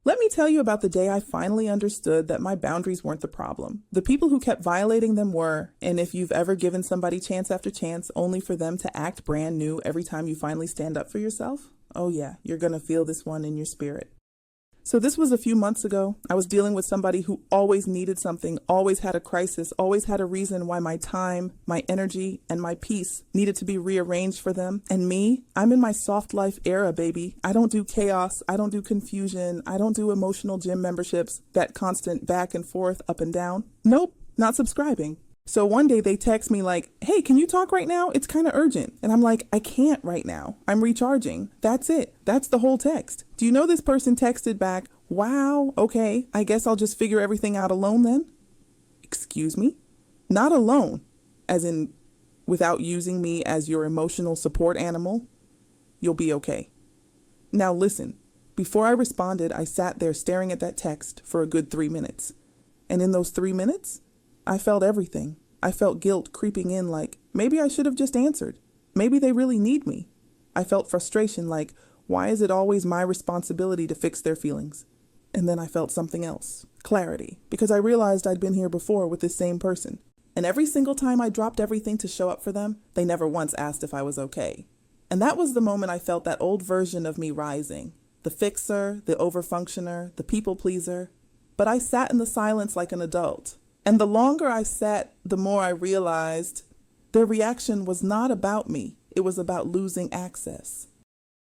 Let me tell you about the day I finally understood that my boundaries weren't the problem. The people who kept violating them were, and if you've ever given somebody chance after chance only for them to act brand new every time you finally stand up for yourself, oh yeah, you're gonna feel this one in your spirit. So this was a few months ago. I was dealing with somebody who always needed something, always had a crisis, always had a reason why my time, my energy, and my peace needed to be rearranged for them. And me, I'm in my soft life era, baby. I don't do chaos. I don't do confusion. I don't do emotional gym memberships, that constant back and forth, up and down. Nope, not subscribing. So one day they text me like, hey, can you talk right now? It's kind of urgent. And I'm like, I can't right now. I'm recharging. That's it. That's the whole text. Do you know this person texted back, wow, okay, I guess I'll just figure everything out alone then? Excuse me? Not alone, as in without using me as your emotional support animal. You'll be okay. Now listen, before I responded, I sat there staring at that text for a good 3 minutes. And in those 3 minutes, I felt everything. I felt guilt creeping in like, maybe I should have just answered. Maybe they really need me. I felt frustration like, why is it always my responsibility to fix their feelings? And then I felt something else, clarity, because I realized I'd been here before with this same person. And every single time I dropped everything to show up for them, they never once asked if I was okay. And that was the moment I felt that old version of me rising. The fixer, the overfunctioner, the people pleaser. But I sat in the silence like an adult. And the longer I sat, the more I realized their reaction was not about me. It was about losing access.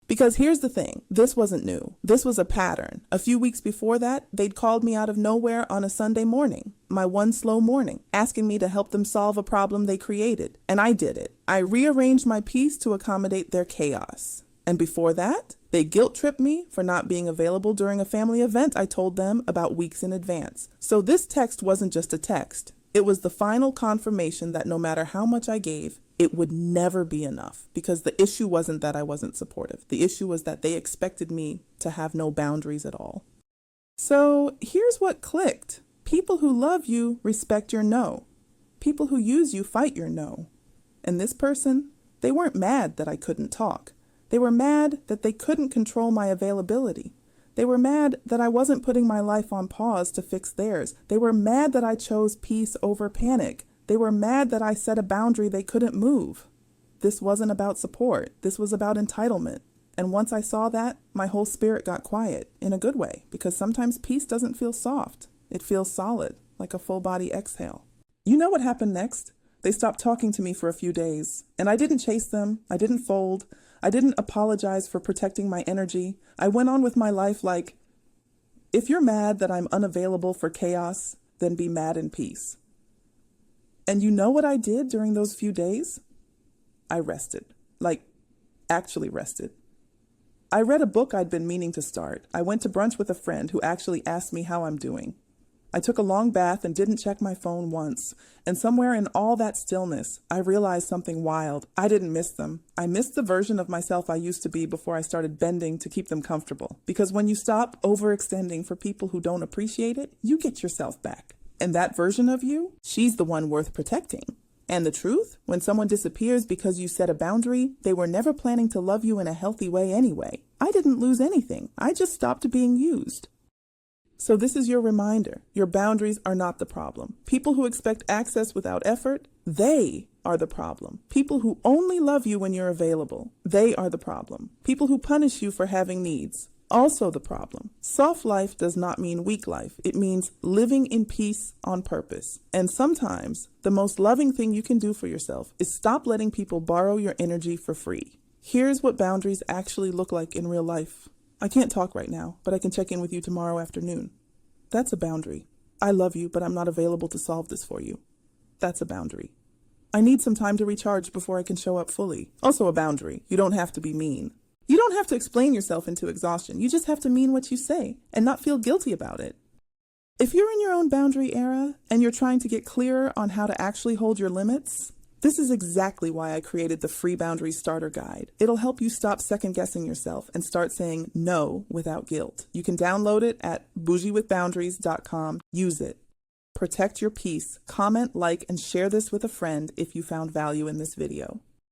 Because here's the thing, this wasn't new. This was a pattern. A few weeks before that, they'd called me out of nowhere on a Sunday morning, my one slow morning, asking me to help them solve a problem they created. And I did it. I rearranged my piece to accommodate their chaos. And before that, they guilt-tripped me for not being available during a family event I told them about weeks in advance. So this text wasn't just a text. It was the final confirmation that no matter how much I gave, it would never be enough, because the issue wasn't that I wasn't supportive. The issue was that they expected me to have no boundaries at all. So here's what clicked. People who love you respect your no. People who use you fight your no. And this person, they weren't mad that I couldn't talk. They were mad that they couldn't control my availability. They were mad that I wasn't putting my life on pause to fix theirs. They were mad that I chose peace over panic. They were mad that I set a boundary they couldn't move. This wasn't about support. This was about entitlement. And once I saw that, my whole spirit got quiet, in a good way, because sometimes peace doesn't feel soft. It feels solid, like a full body exhale. You know what happened next? They stopped talking to me for a few days, and I didn't chase them. I didn't fold. I didn't apologize for protecting my energy. I went on with my life like, if you're mad that I'm unavailable for chaos, then be mad in peace. And you know what I did during those few days? I rested. Like, actually rested. I read a book I'd been meaning to start. I went to brunch with a friend who actually asked me how I'm doing. I took a long bath and didn't check my phone once. And somewhere in all that stillness, I realized something wild. I didn't miss them. I missed the version of myself I used to be before I started bending to keep them comfortable. Because when you stop overextending for people who don't appreciate it, you get yourself back. And that version of you, she's the one worth protecting. And the truth, when someone disappears because you set a boundary, they were never planning to love you in a healthy way anyway. I didn't lose anything. I just stopped being used. So this is your reminder. Your boundaries are not the problem. People who expect access without effort, they are the problem. People who only love you when you're available, they are the problem. People who punish you for having needs, also the problem. Soft life does not mean weak life. It means living in peace on purpose. And sometimes the most loving thing you can do for yourself is stop letting people borrow your energy for free. Here's what boundaries actually look like in real life. I can't talk right now, but I can check in with you tomorrow afternoon. That's a boundary. I love you, but I'm not available to solve this for you. That's a boundary. I need some time to recharge before I can show up fully. Also a boundary. You don't have to be mean. You don't have to explain yourself into exhaustion. You just have to mean what you say and not feel guilty about it. If you're in your own boundary era and you're trying to get clearer on how to actually hold your limits, this is exactly why I created the free Boundary Starter Guide. It'll help you stop second-guessing yourself and start saying no without guilt. You can download it at bougiewithboundaries.com. Use it. Protect your peace. Comment, like, and share this with a friend if you found value in this video.